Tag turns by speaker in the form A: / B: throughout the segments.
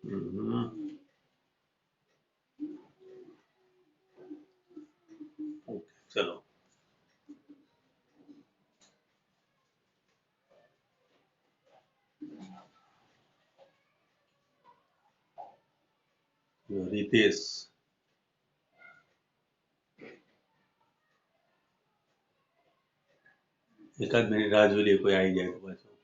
A: चलो रितेश एकाद मिनिट राह जोई लीए कोई आई जाए तो पाछो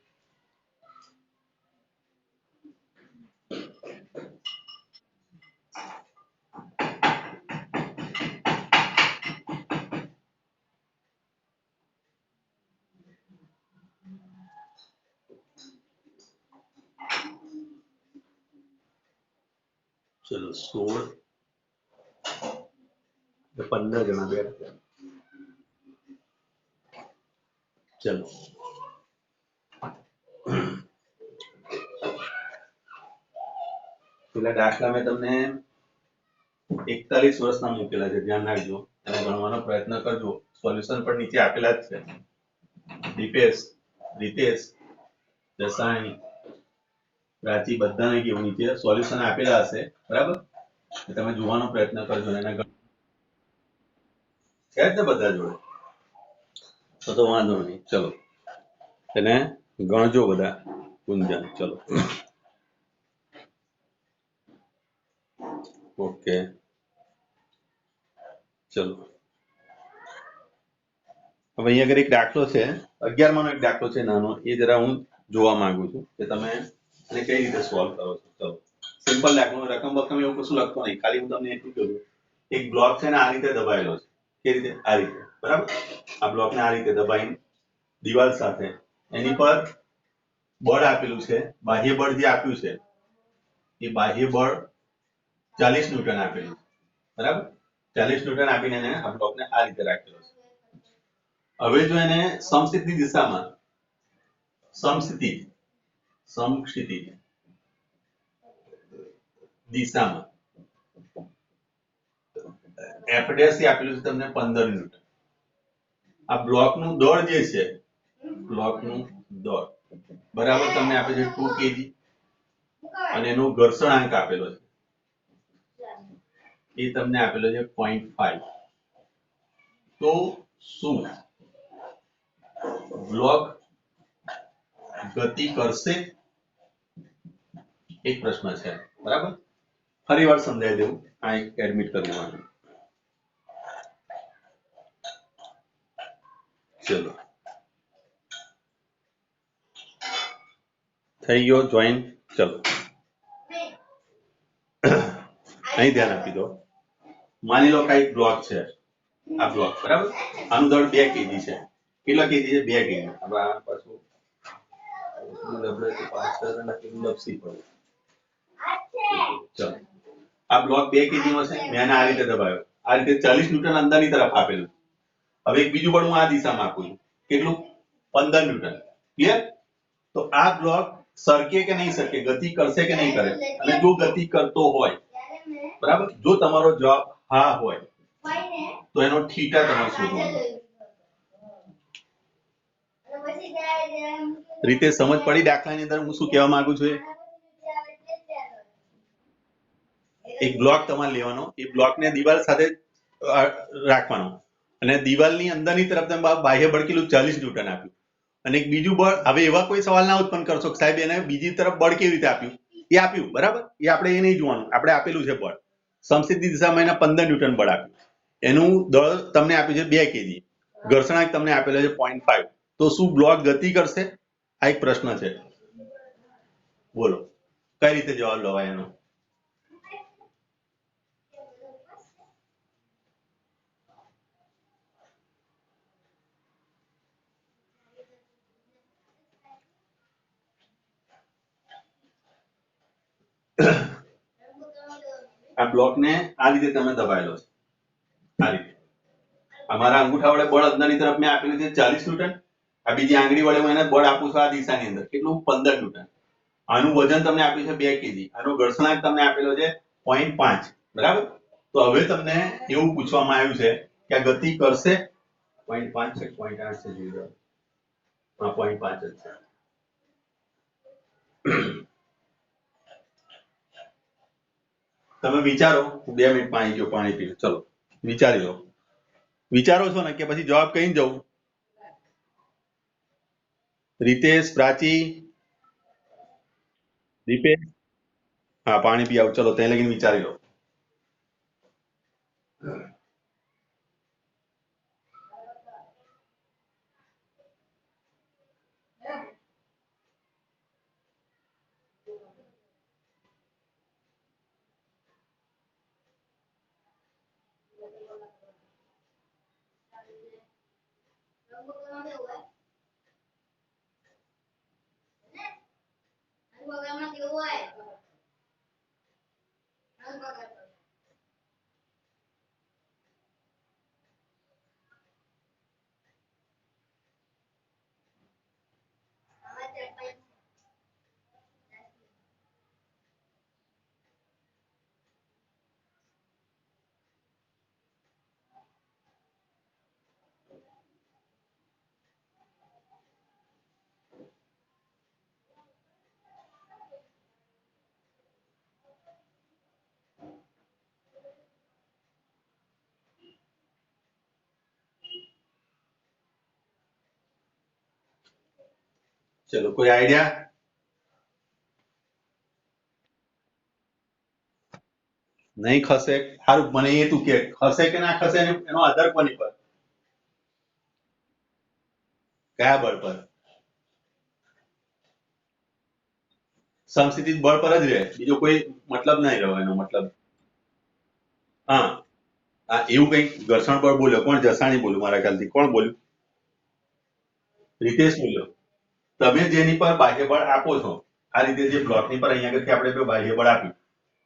A: चलो 16 15 जना बैठा चलो પેલા દાખલા મેં તમને 41 વર્ષના મૂકેલા છે ધ્યાન રાખજો અને ગણવાનો પ્રયત્ન કરજો સોલ્યુશન પણ નીચે આપેલા જ છે દીપેશ રીતેશ જસાણી પ્રાચી બધાને કેવું નીચે સોલ્યુશન આપેલા હશે બરાબર તમે જોવાનો પ્રયત્ન કરજો અને છે જ ને બધા જોડે તો વાંધો નહીં ચલો એને ગણજો બધા ગુંજન ચલો ઓકે ચલો હવે અહીંયા આગળ એક દાખલો છે 11 માંનો એક દાખલો છે નાનો એ જરા હું જોવા માંગુ છું કે તમે એને કઈ રીતે સોલ્વ કરો છો ચલો સિમ્પલ દાખલો રકમ બકમ એવું કશું લખતો નહીં ખાલી હું તમને એટલું કહું એક બ્લોક છે ને આ રીતે દબાયેલો છે કે રીતે આ રીતે બરાબર આ બ્લોકને આ રીતે દબાઈને દિવાલ સાથે એની પર બળ આપેલું છે બાહ્ય બળ જે આપ્યું છે એ બાહ્ય બળ 40 ન્યૂટન આપેલું છે બરાબર 40 ન્યૂટન આપીને એને આ બ્લોકને આ રીતે રાખેલો છે હવે જો એને સમસ્થિતિ દિશામાં સમક્ષિતિ દિશામાં F' એ આપેલું છે તમને 15 ન્યૂટન આ બ્લોકનું દળ જે છે બ્લોકનું દળ બરાબર તમને આપે છે 2 kg અને એનો ઘર્ષણાંક આપેલો છે એ તમને આપેલો છે 0.5 તો શું બ્લોક ગતિ કરશે એક પ્રશ્ન છે બરાબર ફરી વાર સમજાવી દઉં આ એક એડમિટ કરવાનું ચલો થઈ ગયો જોઈન ચલો અહીં ધ્યાન આપી દો માની લો કે એક બ્લોક છે આ બ્લોક બરાબર આનું દળ 2 kg છે કેટલા kg છે 2 kg હવે આ પાછું લપસી પડે ચલો આ બ્લોક 2 kg નો છે મેં આને આ રીતે દબાવ્યો આ રીતે 40 ન્યૂટન અંદરની તરફ આપેલું હવે એક બીજું બળ હું આ દિશામાં આપું છું કેટલું 15 ન્યૂટન ક્લિયર તો આ બ્લોક સરકે કે નહીં સરકે ગતિ કરશે કે નહીં કરે અને જો ગતિ કરતો હોય બરાબર જો તમારો જવાબ હા હોય તો એનો થીટા તમારે શોધવાનો રીતે સમજ પડી દાખલાની અંદર હું શું કહેવા માંગુ છું એક બ્લોક તમારે લેવાનો એ બ્લોકને દિવાલ સાથે રાખવાનો અને દિવાલની અંદરની તરફ તમે બાહ્ય બળ કેટલું 40 ન્યૂટન આપ્યું અને એક બીજું બળ હવે એવા કોઈ સવાલ ના ઉત્પન્ન કરશો કે સાહેબ એને બીજી તરફ બળ કેવી રીતે આપ્યું એ આપ્યું બરાબર એ આપણે એ નહીં જોવાનું આપણે આપેલું છે બળ સમસ્થિતિ દિશામાં એના 15 ન્યૂટન બળ આપ્યું એનું દળ તમને આપ્યું છે 2 kg ઘર્ષણાંક તમને આપેલો છે 0.5 તો શું બ્લોક ગતિ કરશે આ એક પ્રશ્ન છે બોલો કઈ રીતે જવાબ લવાય એનો આ બ્લોકને આ રીતે તમે દબાયેલો છે આ રીતે અમારા અંગૂઠા વડે બળ અંદરની તરફ મેં આપેલું છે 40 ન્યૂટન આ બીજી આંગળી વડે હું એને બળ આપું છું આ દિશાની અંદર કેટલું 15 ન્યૂટન આનું વજન તમને આપ્યું છે 2 kg આનો ઘર્ષણાંક તમને આપેલો છે 0.5 બરાબર તો હવે તમને એવું પૂછવામાં આવ્યું છે કે આ ગતિ કરશે 0.5 છે 0.8 છે જોઈ લો હા 0.5 જ છે તમે વિચારો, 2 મિનિટમાં આવી ગયો પાણી પીને. ચલો વિચારી લો. વિચારો છો ને કે પછી જવાબ કહીને જવું? રીતેશ, પ્રાચી, દીપેશ? હા, પાણી પી આવો. ચલો ત્યાં લગીને વિચારી લો. ચલો, કોઈ આઈડિયા? નહીં ખસે. સારું, મને એ તું કે ખસે કે ના ખસે એનો આધાર કોની પર? કયા બળ પર? સમસ્થિતિ બળ પર જ રહે, બીજો કોઈ મતલબ નહીં રહ્યો એનો મતલબ. હા, એવું કઈ ઘર્ષણ બળ બોલ્યો કોણ? જસાણી બોલ્યું મારા ખ્યાલથી. કોણ બોલ્યું? રીતેશ બોલ્યો. તમે જેની પર બાહ્ય બળ આપો છો, આ રીતે જે બ્લોકની પર અહીંયા આગળથી આપણે બાહ્ય બળ આપ્યું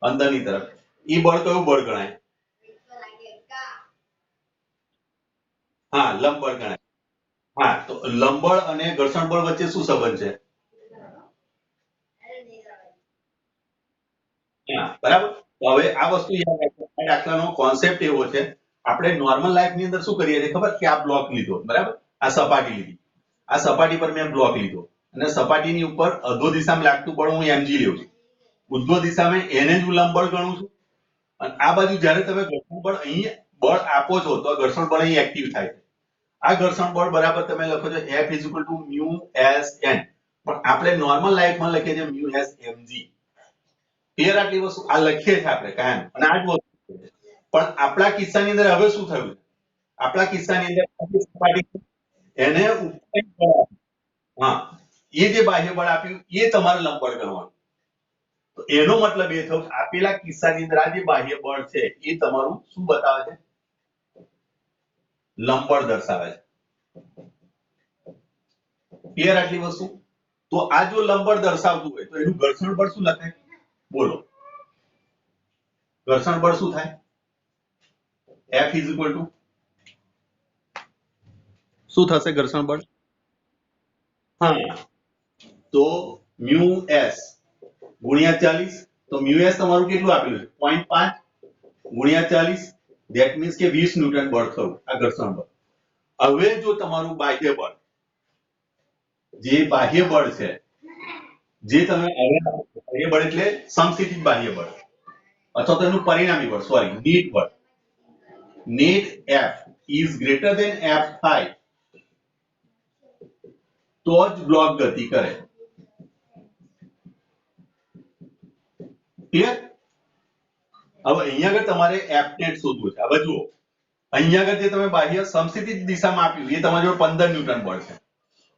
A: અંદરની તરફ, એ બળ કયું બળ ગણાય? હા, લંબ બળ ગણાય. હા, તો લંબ બળ અને ઘર્ષણ બળ વચ્ચે શું સંબંધ છે? હા, બરાબર. તો હવે આ વસ્તુ યાદ રાખો. આ દાખલાનો કોન્સેપ્ટ એવો છે, આપણે નોર્મલ લાઈફની અંદર શું કરીએ છીએ ખબર? કે આ બ્લોક લીધો, બરાબર, આ સપાટી લીધી, આ સપાટી પર મેં બ્લોક લીધો અને સપાટીની ઉપર અધો દિશામાં લાગતું બળ હું mg લઉં છું, ઉદ્ધવ દિશામાં એને જ હું લંબ બળ ગણું છું. અને આ બાજુ જ્યારે તમે ઘર્ષણ બળ અહીં બળ આપો છો તો આ ઘર્ષણ બળ અહીં એક્ટિવ થાય છે. આ ઘર્ષણ બળ બરાબર તમે લખો છો F = μsn, પણ આપણે નોર્મલ લાઈફમાં લખીએ છીએ μs mg. ક્લિયર? આટલી વસ્તુ આ લખીએ છીએ આપણે કાયમ, અને આ જ વસ્તુ છે. પણ આપણા કિસ્સાની અંદર હવે શું થયું? આપણા કિસ્સાની અંદર આટલી સપાટી એને ઉપર એક બળ આપ્યું. હા, એ જે બાહ્ય બળ આપ્યું એ તમારે લંબ બળ ગણવાનું. તો એનો મતલબ એ થયો આપેલા કિસ્સાની અંદર આ જે બાહ્ય બળ છે એ તમારું શું બતાવે છે? લંબ બળ દર્શાવે છે. ક્લિયર આટલી વસ્તુ? તો આ જો લંબ બળ દર્શાવતું હોય તો એનું ઘર્ષણ બળ શું લખાય? બોલો, ઘર્ષણ બળ શું થાય? F = શું થશે ઘર્ષણ બળ? હા, તો μs ગુણ્યા 40. તો μs તમારું કેટલું આપેલું છે? 0.5 ગુણ્યા 40, ધેટ મીન્સ કે 20 ન્યૂટન બળ થયું આ ઘર્ષણ બળ. હવે જો તમારું બાહ્ય બળ, જે બાહ્ય બળ છે, જે તમે બાહ્ય બળ એટલે સમસ્થિતિજ બાહ્ય બળ અથવા તો એનું પરિણામી બળ, સોરી, નેટ બળ, net F is greater than F5, તો જ બ્લોક ગતિ કરે. ક્લિયર? હવે અહીંયા આગળ તમારે F net શોધવું છે. હવે જુઓ, અહીંયા આગળ જે તમે બાહ્ય સમસ્થિતિજ દિશામાં આપ્યું એ તમારી જોડે 15 ન્યૂટન બળ છે.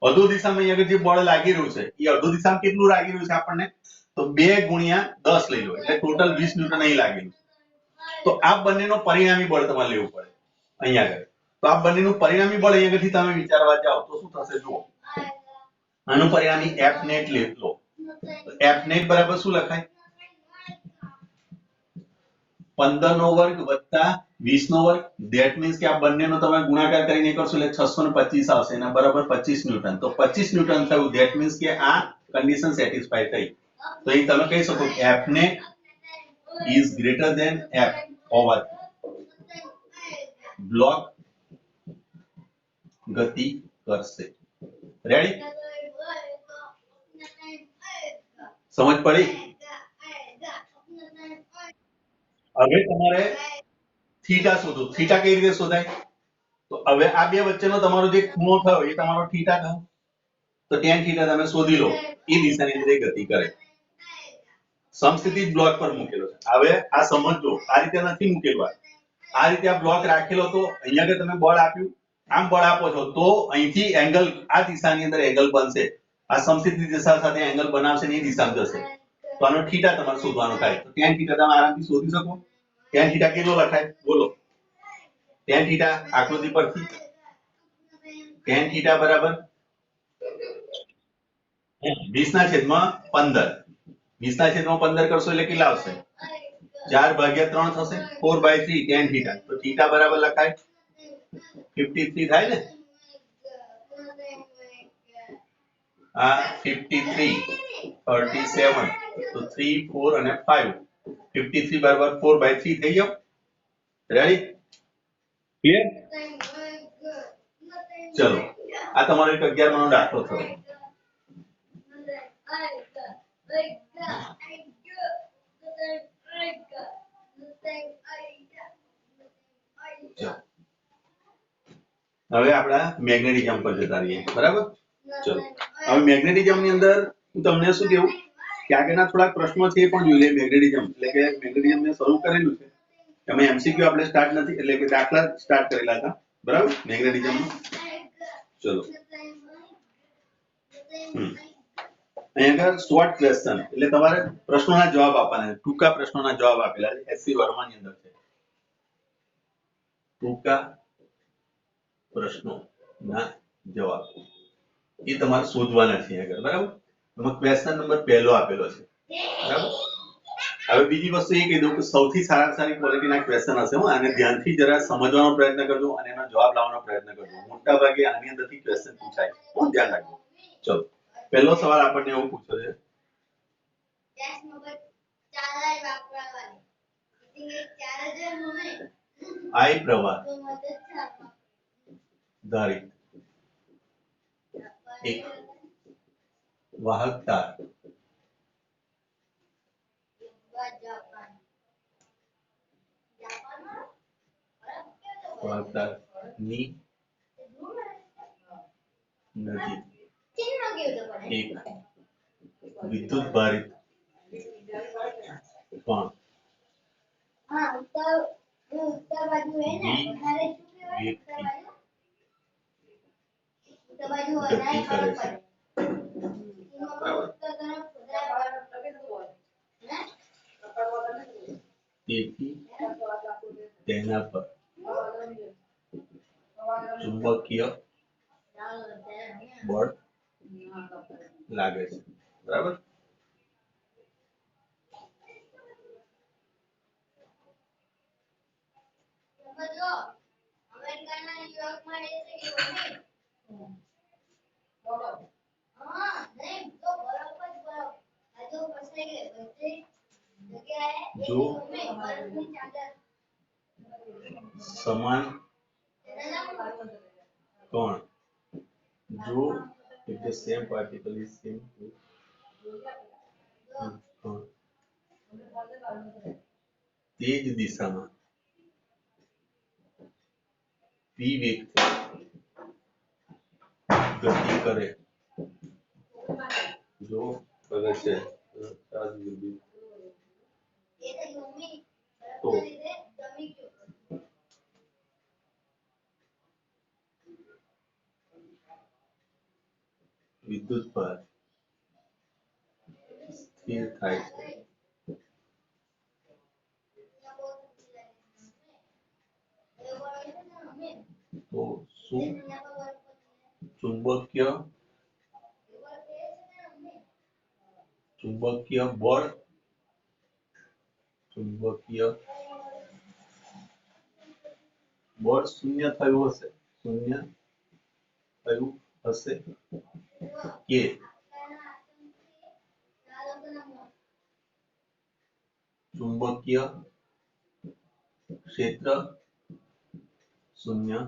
A: અધો દિશામાં અહીંયા આગળ જે બળ લાગી રહ્યું છે એ અડધો દિશામાં કેટલું લાગી રહ્યું છે આપણને? તો 2 ગુણ્યા 10 લઈ લો એટલે ટોટલ 20 ન્યૂટન અહીં લાગેલું. તો આ બંનેનો પરિણામી બળ તમારે લેવું પડે અહીંયા આગળ. તો આ બંનેનું પરિણામી બળ અહીંયા આગળથી તમે વિચારવા જાઓ તો શું થશે? જુઓ, આનું પરિણામી F net લો. F net બરાબર શું લખાય? 15 નો વર્ગ વત્તા 20 નો વર્ગ, ધેટ મીન્સ કે આ બંનેનો તમે ગુણાકાર કરીને કરશો એટલે 625 આવશે, એના બરાબર 25 ન્યૂટન. તો 25 ન્યૂટન થયું, ધેટ મીન્સ કે આ કન્ડિશન સેટિસ્ફાઈ થઈ. તો અહીં તમે કહી શકો F net is greater than F હોવાથી બ્લોક ગતિ કરશે. રેડી? સમજ પડી? હવે તમારે થીટા શોધો. થીટા કઈ રીતે શોધાય? તો હવે આ બે વચ્ચેનો તમારો જે ખૂણો થયો એ તમારો થીટા થયો. તો tan થીટા તમે શોધી લો. એ દિશાની અંદર એ ગતિ કરે. સમસ્થિતિ બ્લોક પર મૂકેલો છે. હવે આ સમજજો, આ રીતે નથી મૂકેલો. આ રીતે આ બ્લોક રાખેલો તો અહીંયા આગળ તમે બળ આપ્યું, આમ બળ આપો છો તો અહીંથી એંગલ આ દિશાની અંદર એંગલ બનશે. આ સમસ્થિતિ દિશા સાથે એંગલ બનાવશે ને એ દિશામાં જશે. તો આનો થીટા તમારે શોધવાનો થાય. તો tan થીટા તમે આરામથી શોધી શકો. tan થીટા કેટલો લખાય બોલો? tan થીટા આકૃતિ પરથી tan થીટા બરાબર 20/15. 20/15 કરશો એટલે કેટલા આવશે? 4/3 થશે. 4/3 tan થીટા. તો થીટા બરાબર લખાય 53 થાય ને? આ 53 37 તો 3 4 અને 5 53 બરાબર 4/3 થઈ ગયો. રેડી? ક્લિયર? ચલો આ તમારો એક 11 નો દાખલો થયો. હવે આપણા મેગ્નેટિઝમ પર જતા રહીએ. બરાબર? ચલો હવે મેગ્નેટિઝમ ની અંદર હું તમને શું કહું કે આગળના થોડાક પ્રશ્નો છે એ પણ જોઈ લઈએ. મેગ્નેટિઝમ એટલે કે મેગ્નેટિઝમ ને શરૂ કરેલું છે એમાં એમસીક્યુ આપણે સ્ટાર્ટ નથી એટલે કે દાખલા સ્ટાર્ટ કરેલા હતા. બરાબર? મેગ્નેટિઝમ ચલો અહીંયા આગળ શોર્ટ ક્વેશ્ચન એટલે તમારે પ્રશ્નોના જવાબ આપવાના. ટૂંકા પ્રશ્નોના જવાબ આપેલા છે. એસસી વર્માની અંદર છે ટૂંકા પ્રશ્નોના જવાબ. એ તમારે શોધવાના છે આગળ. બરાબર? એમાં ક્વેશ્ચન નંબર પહેલો આપેલો છે. બરાબર? હવે બીજી વસ્તુ એ કહી દઉં કે સૌથી સારી ક્વોલિટીના ક્વેશ્ચન હશે. અને ધ્યાનથી જરા સમજવાનો પ્રયત્ન કરજો અને એનો જવાબ લાવવાનો પ્રયત્ન કરજો. મોટા ભાગે આની અંદરથી ક્વેશ્ચન પૂછાય. બહુ ધ્યાન રાખજો. ચલો પહેલો સવાલ આપણને એવું પૂછ્યો છે I પ્રવાહ ધારિત એક વાહક તાર ની નજીક એક વિદ્યુત ભારિત પણ ગતિ કરે છે. તેથી તેના પર ચુંબકીય બળ લાગે છે. બરાબર? જો સમાન કોણ જો if the same particle is same તે જ દિશામાં p વેગથી ગતિ કરે જો કરે છે તો વિદ્યુત ભાર સ્થિર થાય છે. તો શું ચુંબકીય બળ શૂન્ય થયું હશે કે ચુંબકીય ક્ષેત્ર શૂન્ય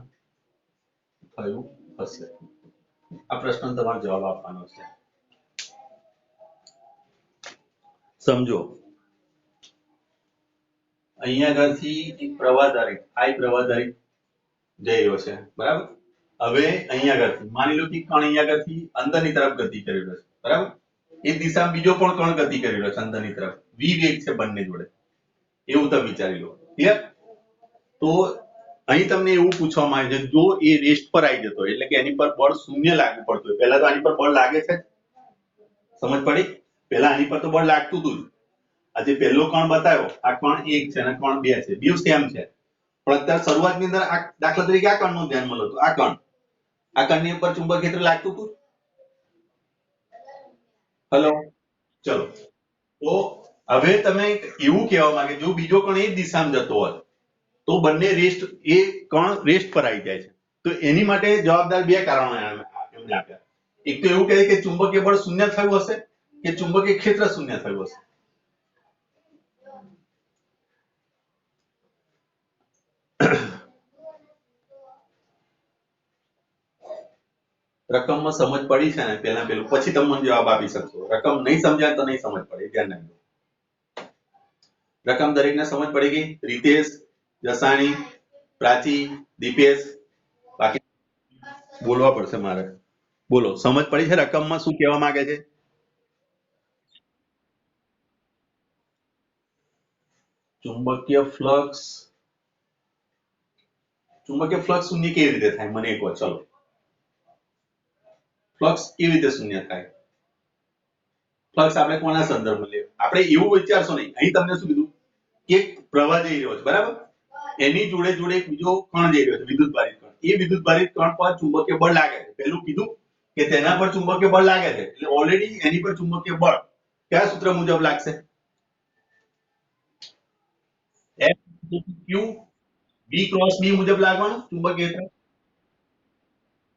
A: થયું હશે. આ પ્રશ્ન તમારે જવાબ આપવાનો છે. સમજો અહીંયા આગળથી એક પ્રવાહધારી આ પ્રવાહધારી જઈ રહ્યો છે બરાબર હવે અહીંયા આગળથી માની લો કે કણ અહીંયા આગળથી અંદરની તરફ ગતિ કરી રહ્યો છે બરાબર એ દિશામાં બીજો પણ કણ ગતિ કરી રહ્યો છે અંદરની તરફ v વેગ છે બંને જોડે એવું તમે વિચારી લો ક્લિયર તો અહીં તમને એવું પૂછવામાં આવે છે જો એ રેસ્ટ પર આવી જતો એટલે કે એની પર બળ શૂન્ય લાગુ પડતું હોય પહેલા તો આની પર બળ લાગે છે સમજ પડી પહેલા આની પર તો બળ લાગતું હતું આ જે પહેલો કણ બતાવ્યો આ કણ 1 છે અને કણ 2 છે બેવ સેમ છે પણ અત્યારે શરૂઆતની અંદર આ દાખલા તરીકે આ કણનું ધ્યાનમાં લો તો આ કણની ઉપર ચુંબકીય ક્ષેત્ર લાગતું હતું હેલો ચલો તો હવે તમે એવું કહેવા માંગે જો બીજો કણ એ દિશામાં જતો હોય તો બંને રેસ્ટ એ કણ રેસ્ટ પર આવી જાય છે તો એની માટે જવાબદાર બે કારણો એમને આપ્યા એક તો એવું કહે કે ચુંબકીય બળ શૂન્ય થયું હશે કે ચુંબકીય ક્ષેત્ર શૂન્ય થયું હશે રકમમાં સમજ પડી છે ને પહેલા પેલું પછી તમે મને જવાબ આપી શકશો રકમ નહીં સમજાય તો નહીં સમજ પડે ધ્યાન રાખજો રકમ દરેકને સમજ પડી ગઈ રીતેશ જસાણી પ્રાચી દીપેશ બાકી બોલવા પડશે મારે બોલો સમજ પડી છે રકમમાં શું કહેવા માંગે છે ચુંબકીય ફ્લક્સ શૂન્ય કેવી રીતે થાય મને એક વાર ચલો ફ્લક્સ કેવી રીતે શૂન્ય થાય ફ્લક્સ આપણે કોના સંદર્ભમાં લઈએ આપણે એવું વિચારશો નહીં અહીં તમને શું કીધું કે પ્રવાહ જઈ રહ્યો છે બરાબર એની જોડે જોડે એક બીજો કણ જઈ રહ્યો છે વિદ્યુતભારિત કણ એ વિદ્યુતભારિત કણ પર ચુંબકીય બળ લાગે છે પહેલું કીધું કે તેના પર ચુંબકીય બળ લાગે છે એટલે ઓલરેડી એની પર ચુંબકીય બળ કયા સૂત્ર મુજબ લાગશે F q v cross b મુજબ લાગવાનું ચુંબકીય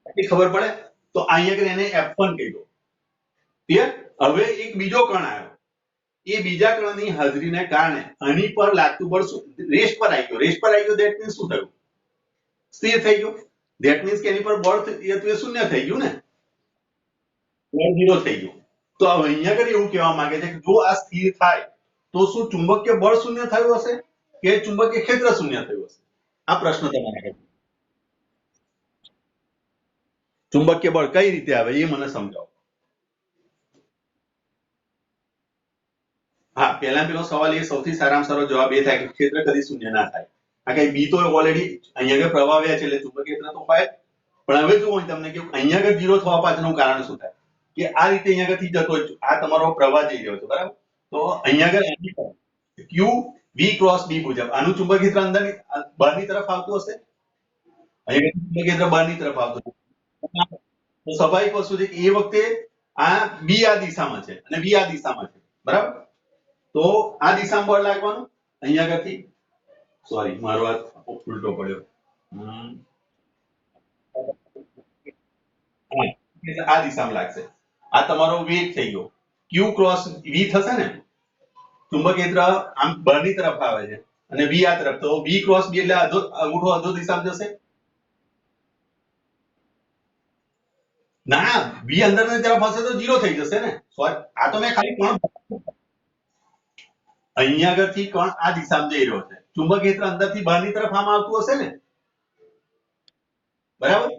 A: ક્ષેત્ર ખબર પડે તો અહીંયા એને F1 કહી દો ક્લિયર હવે એક બીજો કણ આવ્યો એ બીજા કણની હાજરીને કારણે આની પર લાગતું બળ રેસ્ટ પર આવી ગયો ધેટ મીન્સ શું થયું સ્થિર થઈ ગયું ધેટ મીન્સ કે એની પર બળ એ શૂન્ય થઈ ગયું ને બળ 0 થઈ ગયું તો હવે અહીંયા આગળ એવું કહેવા માંગે છે કે જો આ સ્થિર થાય તો શું ચુંબકીય બળ શૂન્ય થયું હશે કે ચુંબકીય ક્ષેત્ર શૂન્ય થયું હશે આ પ્રશ્ન તમારે ચુંબકીય બળ કઈ રીતે આવે એ મને સમજાવો હા પેલો સવાલ એ સૌથી સારામાં સારો જવાબ એ થાય કે ક્ષેત્ર કદી શૂન્ય ના થાય આ કઈ બી તો ઓલરેડી અહીંયા આગળ પ્રવાહ વ્યા છે એટલે ચુંબકીય ક્ષેત્ર તો હોય પણ હવે જો હું તમને કહું અહીંયા આગળ 0 થવા પાછળનું કારણ શું થાય કે આ રીતે અહીંયા આગળથી જતો આ તમારો પ્રવાહ જઈ રહ્યો છે બરાબર તો અહીંયા આગળ q v ક્રોસ b મુજબ આનું ચુંબકીય ક્ષેત્ર અંદરની બહારની તરફ આવતું હશે અહીંયા ચુંબકીય ક્ષેત્ર બહારની તરફ આવતું તો સ્વાભાવિક વસ્તુ છે કે એ વખતે આ b આ દિશામાં છે અને b આ દિશામાં છે બરાબર તો આ દિશામાં બળ લાગવાનું અહીંયા આગળથી સોરી મારો હાથ ઉલટો પડ્યો આ દિશામાં લાગશે આ તમારો વેગ થઈ ગયો q ક્રોસ v થશે ને ચુંબકીય ક્ષેત્ર આમ બહારની તરફ આવે છે અને v આ તરફ તો v ક્રોસ b એટલે અંગૂઠો અધો દિશામાં જશે ના v અંદરની તરફ હશે તો 0 થઈ જશે ને સોરી આ તો મેં ખાલી કોણ અહીંયા આગળથી કણ આ દિશામાં જઈ રહ્યો છે ચુંબકીય ક્ષેત્ર અંદરથી બહારની તરફ આમ આવતું હશે ને બરાબર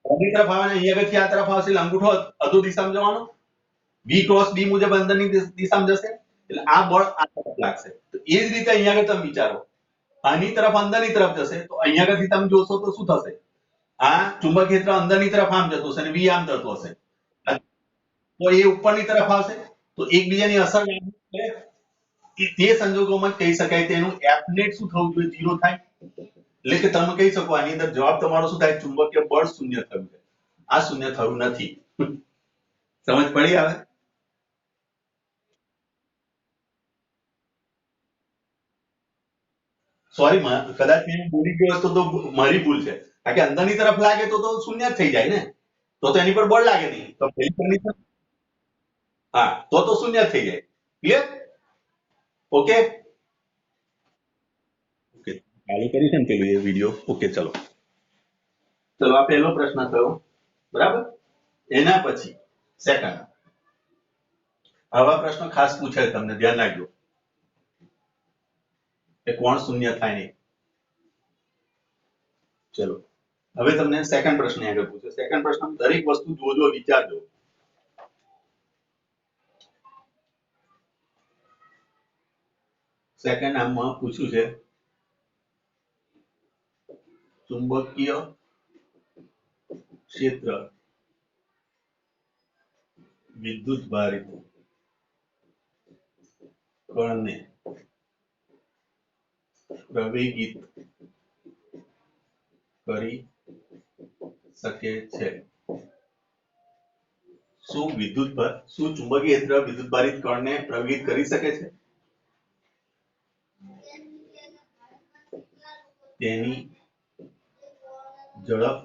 A: બહારની તરફ આવે ને અહીંયા આગળથી આ તરફ આવશે એટલે અંગૂઠો અધો દિશામાં જવાનો v ક્રોસ b મુજબ અંદરની દિશામાં જશે એટલે આ બળ આ તરફ લાગશે તો એ જ રીતે અહીંયા આગળ તમે વિચારો આની તરફ અંદરની તરફ જશે તો અહીંયા આગળથી તમે જોશો તો શું થશે આ ચુંબકીય ક્ષેત્ર અંદરની તરફ આમ જતું હશે અને v આમ જતું હશે તો એ ઉપરની તરફ આવશે તો એકબીજાની અસર તે સંજોગોમાં કહી શકાય તેનું F net શું થવું જોઈએ 0 થાય એટલે કે તમે કહી શકો આની અંદર જવાબ તમારો શું થાય ચુંબકીય બળ શૂન્ય થયું છે આ શૂન્ય થયું નથી સમજ પડી આવે સોરી કદાચ મેં બોલી ગયો હતો તો મારી ભૂલ છે કારણ કે અંદરની તરફ લાગે તો શૂન્ય જ થઈ જાય ને તો એની પર બળ લાગે નહીં તો પહેલી કન્ડિશન હા તો શૂન્ય જ થઈ જાય ક્લિયર ઓકે ઓકે ચાલુ કરી છે ને પેલું એ વિડિયો ઓકે ચલો આ પહેલો પ્રશ્ન થયો બરાબર એના પછી સેકન્ડ આવા પ્રશ્નો ખાસ પૂછાય તમને ધ્યાન રાખજો એ કોણ શૂન્ય થાય નહીં. ચલો હવે તમને સેકન્ડ પ્રશ્ન આગળ પૂછો. સેકન્ડ પ્રશ્ન દરેક વસ્તુ જોજો, વિચારજો. સેકન્ડ આમમાં પૂછ્યું છે ચુંબકીય ક્ષેત્ર વિદ્યુત ભારિત કણને પ્રવેગિત કરી શકે છે. શું ચુંબકીય ક્ષેત્ર વિદ્યુત ભારિત કણને પ્રવેગિત કરી શકે છે? તેની ઝડપ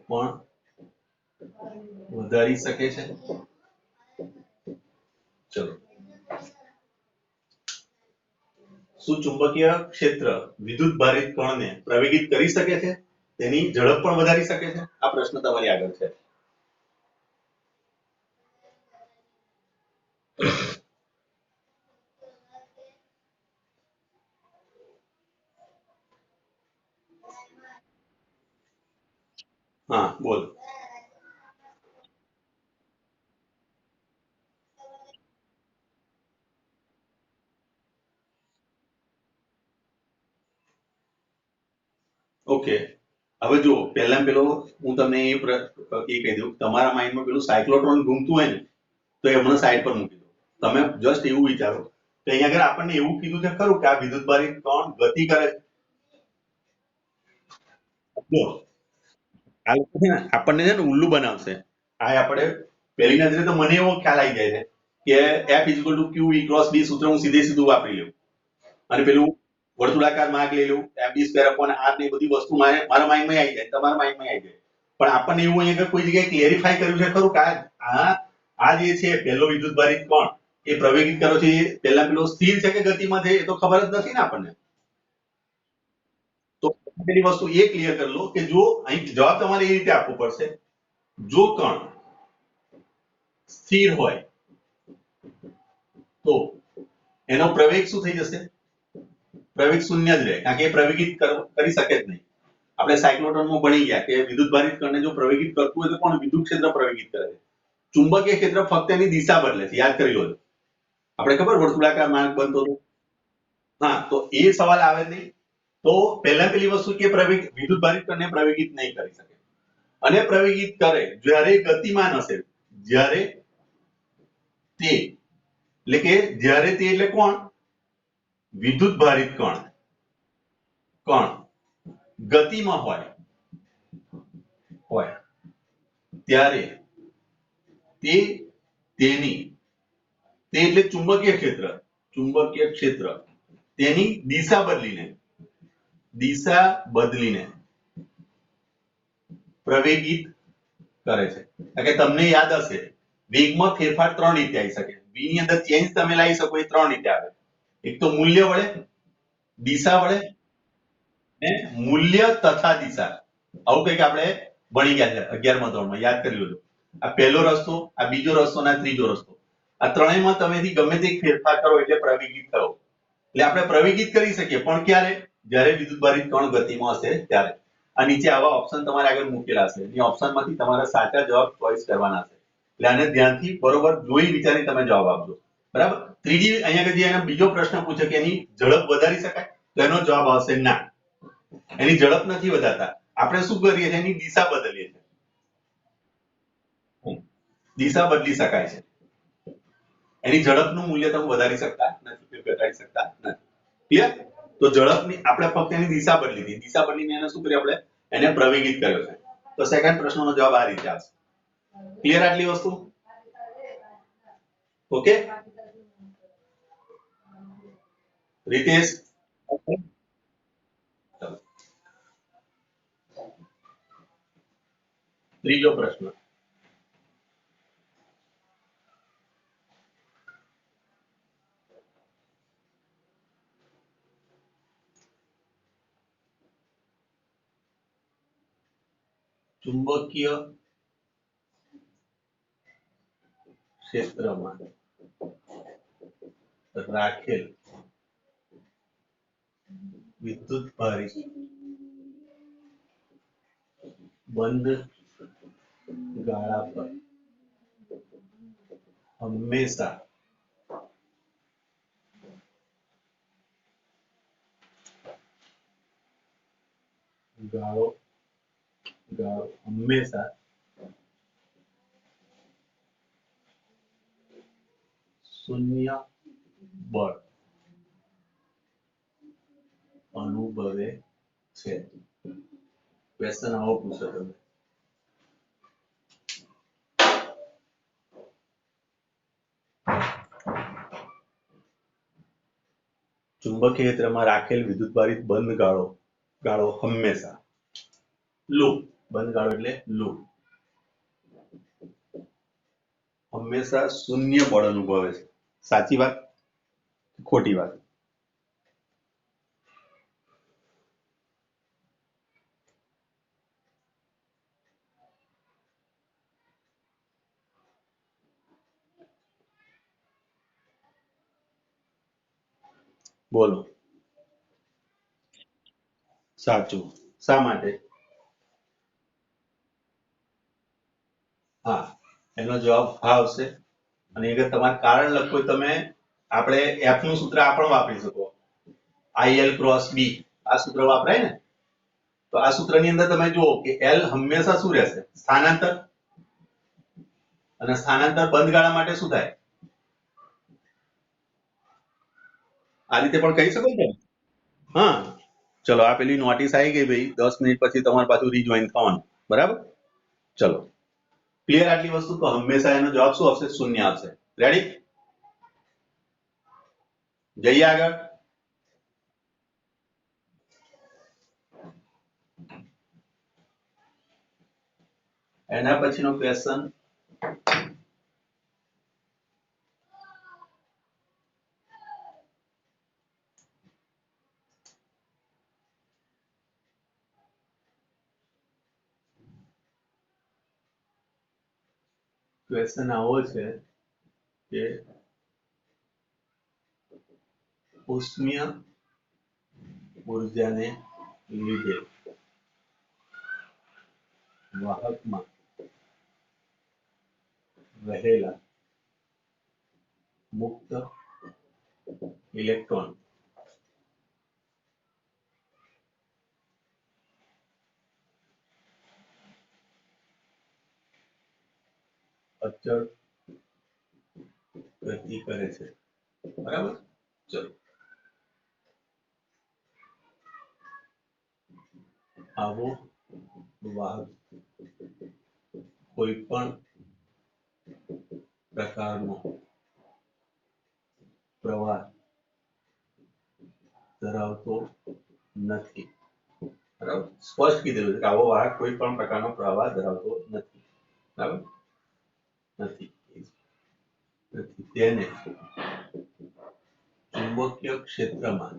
A: પણ વધારી શકે છે. ચલો, શું ચુંબકીય ક્ષેત્ર વિદ્યુત ભારિત કણને પ્રવેગિત કરી શકે છે? તેની ઝડપ પણ વધારી શકે છે? આ પ્રશ્ન તમારી આગળ છે. હા બોલ. ઓકે, હવે જુઓ, પહેલા પેલો હું તમને એ કહી દઉં, તમારા માઇન્ડમાં પેલું સાયક્લોટ્રોન ઘૂમતું હોય ને તો એ હમણાં સાઈડ પર મૂકી દો. તમે જસ્ટ એવું વિચારો કે અહીંયા આગળ આપણને એવું કીધું છે ખરું કે આ વિદ્યુત ભારિત કણ ગતિ કરે છે. આ લોકો છે ને આપણને છે ને ઉલ્લુ બનાવશે. આ આપણે પહેલી નજરે તો મને એવો ખ્યાલ આવી જાય છે કે F is equal to Q E cross B સૂત્ર હું સીધું વાપરી લઉં અને પેલું વર્તુળાકાર માર્ગ લઈ લઉં, MB સ્ક્વેર અપોન R ને બધી વસ્તુ મારા માઇન્ડમાં આવી જાય, તમારા માઇન્ડમાં આવી જાય. પણ આપણને એવું અહીંયા કોઈ જગ્યાએ ક્લેરિફાઈ કર્યું છે ખરું કે આ જે છે પહેલો વિદ્યુત ભારિત કણ એ પ્રવેગિત કરો છે એ પહેલા પેલો સ્થિર છે કે ગતિમાં છે એ તો ખબર જ નથી ને આપણને. તો પેલી વસ્તુ એ ક્લિયર કરી લો કે જો અહીં જવાબ તમારે એ રીતે આપવો પડશે, જો કણ સ્થિર હોય તો એનો પ્રવેગ શું થઈ જશે? પ્રવેગ શૂન્ય જ રહે, કારણ કે એ પ્રવેગિત કરી શકે જ નહીં. આપણે સાયક્લોટ્રોનમાં ભણી ગયા કે વિદ્યુત ભારિત કણને જો પ્રવેગિત કરતું હોય તો પણ વિદ્યુત ક્ષેત્ર પ્રવેગિત કરે છે. ચુંબકીય ક્ષેત્ર ફક્ત એની દિશા બદલે છે, યાદ કરી લો. આપણે ખબર વર્તુળાકાર માર્ગ બનતો હતો. હા, તો એ સવાલ આવે નહીં. તો પહેલા પેલી વસ્તુ કે વિદ્યુત ભારિત કણને પ્રવેગિત નહીં કરી શકે. અને પ્રવેગિત કરે જ્યારે ગતિમાન હશે, જ્યારે તે એટલે કે જ્યારે તે એટલે કોણ? વિદ્યુત ભારિત કણ ગતિમાં હોય ત્યારે તે તેની તે એટલે ચુંબકીય ક્ષેત્ર તેની દિશા બદલીને પ્રવેગિત કરે છે. એટલે તમને યાદ હશે વેગમાં ફેરફાર 3 રીતે આવી શકે. v ની અંદર ચેન્જ તમે લાવી શકો એ 3 રીતે આવે. એક તો મૂલ્ય વડે, દિશા વડે ને મૂલ્ય તથા દિશા. આવું કંઈક આપણે ભણી ગયા છે 11મા ધોરણમાં, યાદ કરી લેજો. આ પહેલો રસ્તો, આ બીજો રસ્તો અને આ ત્રીજો રસ્તો. આ ત્રણેયમાં તમે ગમે તે ફેરફાર કરો એટલે પ્રવેગિત કરો. એટલે આપણે પ્રવેગિત કરી શકીએ પણ ક્યારે? જ્યારે વિદ્યુત ભારિત કણ ગતિમાં હશે ત્યારે. આ નીચે આવા ઓપ્શન તમારે આગળ મૂકેલા હશે. એ ઓપ્શનમાંથી તમારે સાચા જવાબ ચોઈસ કરવાના છે. એટલે આને ધ્યાનથી બરોબર જોઈ વિચારી તમે જવાબ આપજો. બરાબર? ત્રીજી અહીંયા જે એનો બીજો પ્રશ્ન પૂછે કે એની ઝડપ વધારી શકાય? તો એનો જવાબ આવશે ના. એની ઝડપ નથી વધારતા. આપણે શું કરીએ છીએ? એની દિશા બદલીએ છીએ. દિશા બદલી શકાય છે. એની ઝડપનું મૂલ્ય તમે વધારી શકતા નથી, ઘટાડી શકતા નથી. ક્લિયર? તો ઝડપની આપણે ફક્ત એની દિશા બદલી હતી. દિશા બદલીને એને શું કર્યું? આપણે એને પ્રવેગિત કર્યો છે. તો સેકન્ડ પ્રશ્નનો જવાબ આ રીતે આવશે. ક્લિયર આટલી વસ્તુ? ઓકે રીતેશ? ત્રીજો પ્રશ્ન. ચુંબકીય ક્ષેત્રમાં રાખેલ વિદ્યુત ભારિત બંધ ગાળા પર હંમેશા ગાળો હંમેશા શૂન્ય બળ અનુભવે છે. ક્વેશ્ચન આવો પૂછો તમે. ચુંબકીય ક્ષેત્રમાં રાખેલ વિદ્યુતભારિત બંધ ગાળો હંમેશા લૂપ, બંધ ગાળો એટલે લૂપ, હંમેશા શૂન્ય બળ અનુભવે છે. સાચી વાત ખોટી વાત? બોલો. સાચું. શા માટે? હા, એનો જવાબ હા આવશે. અને અગર તમારે કારણ લખવું હોય તમે આપણે F નું સૂત્ર આ પણ વાપરી શકો. IL ક્રોસ B આ સૂત્ર વાપરાય ને, તો આ સૂત્રની અંદર તમે જુઓ કે L હંમેશા શું રહેશે? સ્થાનાંતર. અને સ્થાનાંતર બંધ ગાળા માટે શું થાય? આ રીતે પણ કહી શકો ને. હા, ચલો આ પેલી નોટિસ આવી ગઈ ભાઈ, 10 મિનિટ પછી તમારે પાછું રીજોઈન થવાનું. બરાબર? ચલો ક્લિયર આટલી વસ્તુ? તો હંમેશા એનો જવાબ શું આવશે? શૂન્ય આવશે. રેડી? જઈએ આગળ. એના પછીનો ક્વેશ્ચન આવો છે કે ઉષ્મીય ઉર્જાને લીધે વાહકમાં રહેલા મુક્ત ઇલેક્ટ્રોન અચળ ગતિ કરે છે. બરાબર? ચલો આવો વાહક કોઈ પણ પ્રકારનો પ્રવાહ ધરાવતો નથી. બરાબર? સ્પષ્ટ કીધેલું છે કે આવો વાહક કોઈ પણ પ્રકારનો પ્રવાહ ધરાવતો નથી. બરાબર? નથી. તેને ચુંબકીય ક્ષેત્રમાં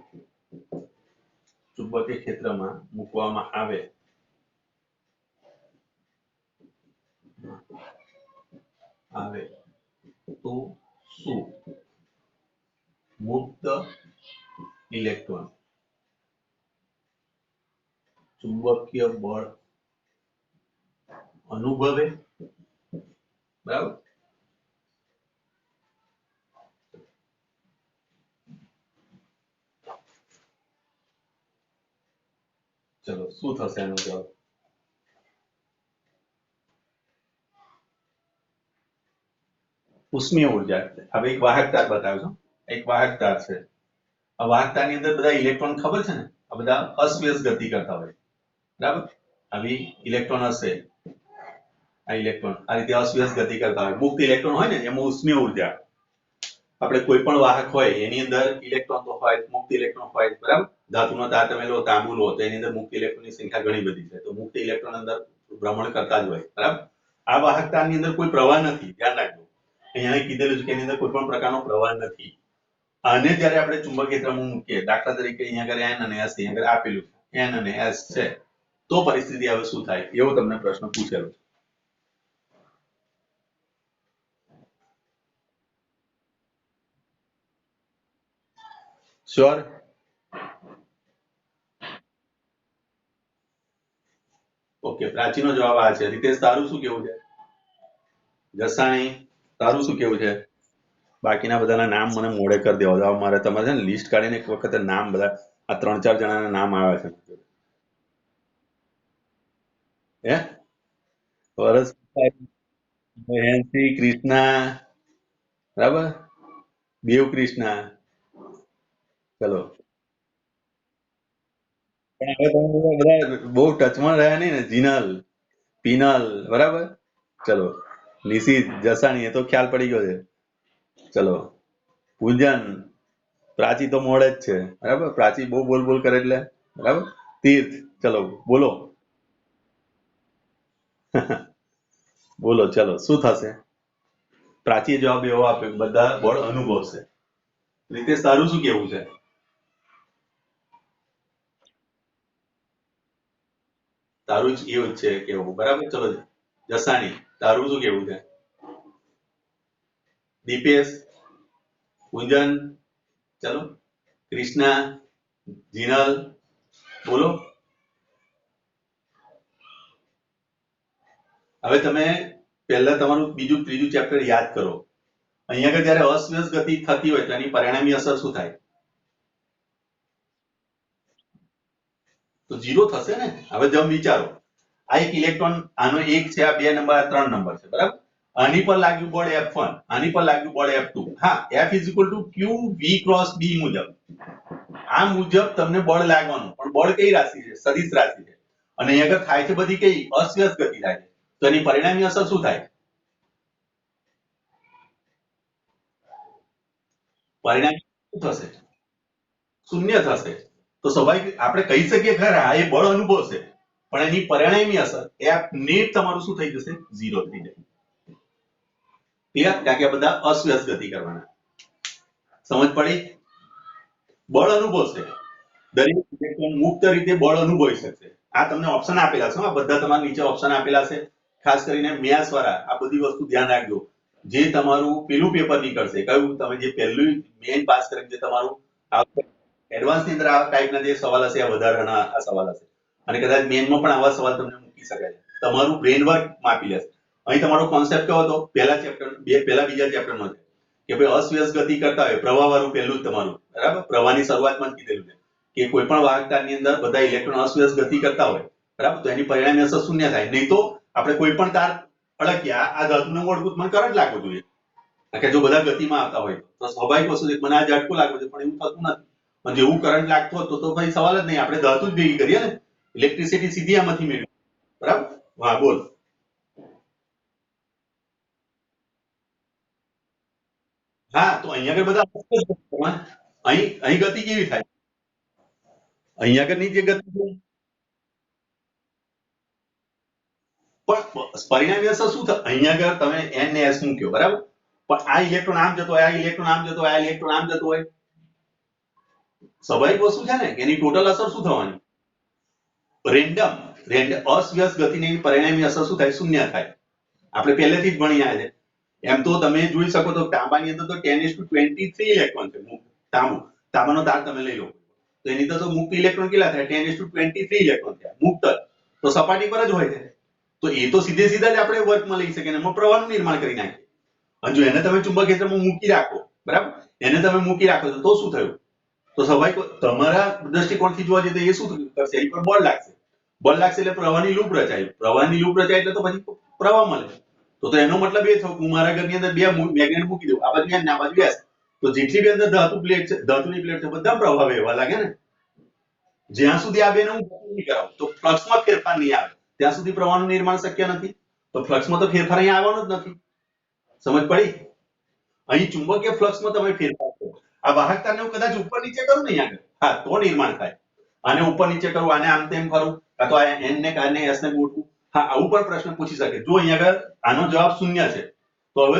A: મૂકવામાં આવે તો શું મુક્ત ઇલેક્ટ્રોન ચુંબકીય બળ અનુભવે? બરાબર? ચલો શું થશે એનો જવાબ? ઉષ્મીય ઉર્જા. હવે એક વાહક તાર બતાવ્યો છું. એક વાહક તાર છે. આ વાહક તારની અંદર બધા ઇલેક્ટ્રોન ખબર છે ને, આ બધા અસ્વ્યસ્ત ગતિ કરતા હોય. બરાબર? આવી ઇલેક્ટ્રોન હશે, આ ઇલેક્ટ્રોન આ રીતે અસ્વ્યસ્ત ગતિ કરતા હોય. મુક્ત ઇલેક્ટ્રોન હોય ને એમાં ઉષ્મીય ઉર્જા. આપણે કોઈ પણ વાહક હોય એની અંદર ઇલેક્ટ્રોન તો હોય, મુક્ત ઇલેક્ટ્રોન હોય. બરાબર? ધાતુનો તાર તમે લો, તાંબુ લો, તો એની અંદર મુક્ત ઇલેક્ટ્રોનની સંખ્યા ઘણી બધી છે. તો મુક્ત ઇલેક્ટ્રોન અંદર ભ્રમણ કરતા જ હોય. બરાબર? આ વાહક તારની અંદર કોઈ પ્રવાહ નથી. ધ્યાન રાખજો. અહીંયા કીધેલું છે કે એની અંદર કોઈ પણ પ્રકારનો પ્રવાહ નથી. આને જ્યારે આપણે ચુંબકીય ક્ષેત્રમાં મૂકીએ, દાખલા તરીકે અહીંયા આગળ N અને S અહીંયા આગળ આપેલું છે, N અને S છે, તો પરિસ્થિતિ હવે શું થાય? એવો તમને પ્રશ્ન પૂછેલો છે. શ્યોર? ઓકે, પ્રાચીનો જવાબ આ છે. રીતેશ, તારું શું કેવું છે? જસાણી, તારું શું કેવું છે? બાકીના બધાના નામ મને મોડે કરી દેવા દો. મારે તમારે છે ને લિસ્ટ કાઢીને એક વખતે નામ બધા આ 3-4 જણાના નામ આવે છે. હે વરસ, મહેનસિંહ, કૃષ્ણા, બરાબર, દેવ કૃષ્ણા. ચલો, પણ હવે તમે બધા બહુ ટચમાં રહ્યા નહીં ને. જીનલ, પીનલ, બરાબર. ચલો, નિશિત, જસાણી, એ તો ખ્યાલ પડી ગયો છે. ચલો, પૂજન, પ્રાચી તો મોડે જ છે, બરાબર. પ્રાચી બહુ બોલ બોલ કરે એટલે, બરાબર. તીર્થ, ચલો બોલો. બોલો, ચલો, શું થશે? પ્રાચીએ જવાબ એવો આપ્યો, બધા બળ અનુભવશે. રીતેશ, તારું શું કેવું છે? તારું જ એવું જ છે કેવું, બરાબર. ચલો, જસાણી, તારું શું કેવું છે? દીપેશ, પૂજન, ચલો, કૃષ્ણા, જીનલ, બોલો. હવે તમે પહેલા તમારું બીજું ત્રીજું ચેપ્ટર યાદ કરો. અહીંયા આગળ જયારે અસ્વ્યસ્ત ગતિ થતી હોય તો એની પરિણામી અસર શું થાય? તો 0 થશે ને. હવે જમ વિચારો, આ એક ઇલેક્ટ્રોન, આનો 1 છે, આ 2 નંબર, આ 3 નંબર છે, બરાબર. આની પર લાગ્યું બળ F1, આની પર લાગ્યું બળ F2. હા, F = Q V × B મુજબ, આ મુજબ તમને બળ લાગવાનું. પણ બળ કઈ રાશિ છે? સદિશ રાશિ છે. અને અહીંયા આગળ થાય છે બધી કઈ અસ્વ્યસ્ત ગતિ થાય છે. તો એની પરિણામી અસર શું થાય? પરિણામ શું થશે? શૂન્ય થશે. તો સ્વાભાવિક આપણે કહી શકીએ ખરા એ બળ અનુભવશે, પણ એની પરિણામી અસર F નેટ તમારું શું થઈ જશે? 0 થઈ જશે. ક્લિયર? કારણ કે આ બધા અસ્વ્યસ્ત ગતિ કરવાના. સમજ પડી? બળ અનુભવશે. દરેક ઇલેક્ટ્રોન મુક્ત રીતે બળ અનુભવી શકશે. આ તમને ઓપ્શન આપેલા છે, આ બધા તમારા નીચે ઓપ્શન આપેલા છે. ખાસ કરીને મેથ્સ વાળા આ બધી વસ્તુ ધ્યાન રાખજો. જે તમારું પેલું પેપર નીકળશે, કયું તમે જે પહેલું મેઇન પાસ કરીને જે તમારું એડવાન્સ ની અંદર આ ટાઈપના જે સવાલ હશે, આ વધારાના આ સવાલ હશે. અને કદાચ મેઇનમાં પણ આવા સવાલ તમને મૂકી શકાય. તમારું બ્રેન વર્ક માપી લેશે. અહીં તમારો કોન્સેપ્ટ કયો હતો? પહેલા ચેપ્ટર, બીજા ચેપ્ટરમાં છે કે ભાઈ અસ્વ્યસ્ત ગતિ કરતા હોય, પ્રવાહ વાળું પહેલું જ તમારું, બરાબર. પ્રવાહની શરૂઆતમાં જ કીધેલું છે કે કોઈ પણ વાહકતાની અંદર બધા ઇલેક્ટ્રોન અસ્વ્યસ્ત ગતિ કરતા હોય, બરાબર, તો એની પરિણામી અસર શૂન્ય થાય. નહીં તો આપણે કોઈ પણ તાર અડક્યા, આ ધાતુને મૂળભૂત મને કરંટ લાગવો જોઈએ. કે જો બધા ગતિમાં આવતા હોય તો સ્વાભાવિક વસ્તુ છે, મને આ ઝટકો લાગવો છે, પણ એવું થતું નથી. પણ જેવું કરંટ લાગતો હતો તો ભાઈ સવાલ જ નહીં, આપણે ધાતુ જ ભેગી કરીએ ને. ઇલેક્ટ્રિસિટી સીધી આમાંથી મેળવી, બરાબર. હા, બોલ. હા, તો અહીંયા આગળ બધા અહીં અહીં ગતિ કેવી થાય? અહીંયા આગળની જે ગતિ છે, પણ પરિણામી અસર શું થાય? અહીંયા આગળ તમે n ને s મૂક્યો, બરાબર. પણ આ ઇલેક્ટ્રોન આમ જતો હોય, આ ઇલેક્ટ્રોન આમ જતો હોય, આ ઇલેક્ટ્રોન આમ જતો હોય. સ્વાભાવિક વસ્તુ છે ને કે એની ટોટલ અસર શું થવાની? રેન્ડમ અસ્વ્યસ્ત ગતિની પરિણામી અસર શું થાય? શૂન્ય થાય. આપણે પહેલેથી જ ભણી આવ્યા છે. એમ તો તમે જોઈ શકો તો તાંબાની અંદર તો 10⁻23 ઇલેક્ટ્રોન છે. તાંબાનો તાર તમે લઈ લો તો એની અંદર તો મુક્ત ઇલેક્ટ્રોન કેટલા થાય? 10⁻23 ઇલેક્ટ્રોન થયા મુક્ત. તો સપાટી પર જ હોય છે. તો એ તો સીધે સીધા જ આપણે વર્કમાં લઈ શકીએ, એમાં પ્રવાહનું નિર્માણ કરી નાખીએ. અને જો એને તમે ચુંબક ક્ષેત્રમાં મૂકી રાખો, બરાબર, એને તમે મૂકી રાખો તો શું થયું? તો સ્વાભાવિક તમારા દ્રષ્ટિકોણથી જોવા જઈએ તો એ શું કરશે? એ પર બળ લાગશે. બળ લાગશે એટલે પ્રવાહની લૂપ રચાય. પ્રવાહની લૂપ રચાય એટલે તો પછી પ્રવાહ મળે. તો એનો મતલબ એ થયો કે હું મારા ઘરની અંદર 2 મેગ્નેટ મૂકી દઉં, આ બાજુ n ને આ બાજુ s. તો જેટલી બી અંદર ધાતુ પ્લેટ છે, ધાતુની પ્લેટ છે, બધા પ્રવાહ વહેવા લાગે ને. જ્યાં સુધી આ બેને હું નહીં કરાવું તો ફ્લક્સમાં ફેરફાર નહીં આવે, ત્યાં સુધી પ્રવાહનું નિર્માણ શક્ય નથી. તો ફ્લક્સમાં તો ફેરફાર અહીંયા આવવાનો જ નથી. સમજ પડી? અહીં ચુંબકીય ફ્લક્સમાં તમે ફેરફાર કરો. આ વાહકતાને હું કદાચ ઉપર નીચે કરું ને અહીંયા આગળ, હા, તો નિર્માણ થાય. આને ઉપર નીચે કરું, આને આમ તેમ કરું, કાં તો આ n ને કારણે s ને ગોઠવું. હા, આવું પણ પ્રશ્ન પૂછી શકે. જો અહીંયા આગળ આનો જવાબ શૂન્ય છે તો હવે